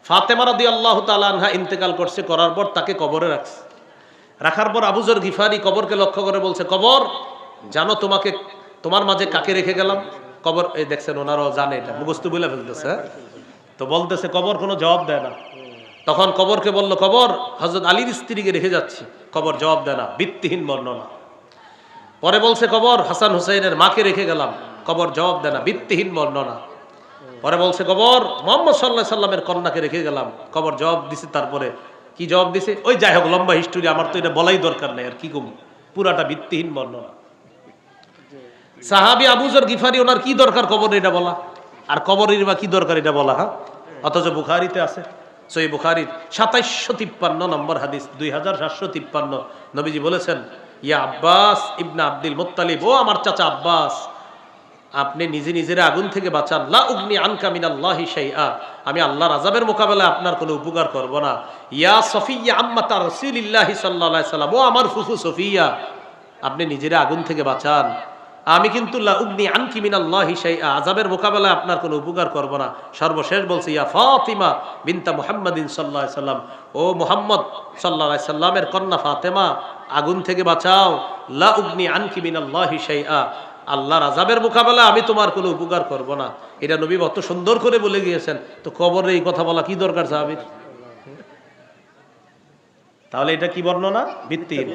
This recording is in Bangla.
ফাতেমা রাদিয়াল্লাহু তাআলা আনহা ইন্তেকাল করছে, করার পর তাকে কবরে রাখছে। রাখার পর আবু যর গিফারি কবরকে লক্ষ্য করে বলছে, কবর জানো তোমার মাঝে কাকে রেখে গেলাম? কবর এই দেখছেন, ওনারাও জানে এটা, মুখস্থ বলে ফেলতেছে। তো বলতেছে, কবর কোনো জবাব দেয় না। তখন কবরকে বলল, কবর হযরত আলীর স্ত্রীকে রেখে যাচ্ছি। কবর জবাব দেয় না, ভিত্তিহীন বর্ণনা। পরে বলছে, কবর হাসান হুসাইনের মাকে রেখে গেলাম। কবর জবাব দেয় না, ভিত্তিহীন বর্ণনা। পরে বলছে, কবর মুহাম্মদ সাল্লাল্লাহু আলাইহি সাল্লামের কন্যাকে রেখে গেলাম। কবর জবাব দিছে। তারপরে কি জবাব দিছে? ওই যাই হোক, লম্বা হিস্টোরি, আমার তো এটা বলাই দরকার নাই, আর কি কম, পুরাটা ভিত্তিহীন বর্ণনা। সাহাবী আবু যর গিফারি, ওনার কি দরকার কবর এটা বলা, আর কবরের বা কি দরকার এটা বলা? হ্যাঁ, অথচ বুখারীতে আছে, সহিহ বুখারীর 2753 নম্বর হাদিস, 2753 নবীজি বলেছেন, ইয়া আব্বাস ইবনে আব্দুল মুত্তালিব, ও আমার চাচা আব্বাস, আপনি নিজে নিজের আগুন থেকে বাঁচান। লা উগনি আনকা মিনাল্লাহি শাইআ, আমি আল্লাহর আযাবের মোকাবেলায় আপনার কোনো উপকার করব না। ইয়া সফিয়া আম্মাতা রাসূলিল্লাহি সাল্লাল্লাহু আলাইহি সাল্লাম, ও আমার ফুফু সফিয়া, আপনি নিজের আগুন থেকে বাঁচান। আমি কিন্তু লা উগনি আনকি মিনাল্লাহি শাইআ, আযাবের মোকাবেলায় আপনার কোনো উপকার করব না। সর্বশেষ বলছে, ইয়া ফাতিমা বিনতা মুহাম্মাদিন সাল্লাল্লাহু আলাইহি সাল্লাম, ও মুহাম্মদ সাল্লাল্লাহু আলাইহি সাল্লামের কন্যা ফাতেমা, আগুন থেকে বাঁচাও। লা উগনি আনকি মিনাল্লাহি শাইআ, আল্লাহর আযাবের মোকাবেলায় আমি তোমার কোনো উপকার করব না। এটা নবী অত সুন্দর করে বলে গিয়েছেন, তো কবরে এই কথা বলা কি দরকার সাহাবীর? তাহলে এটা কি বর্ণনা? ভিত্তিহীন।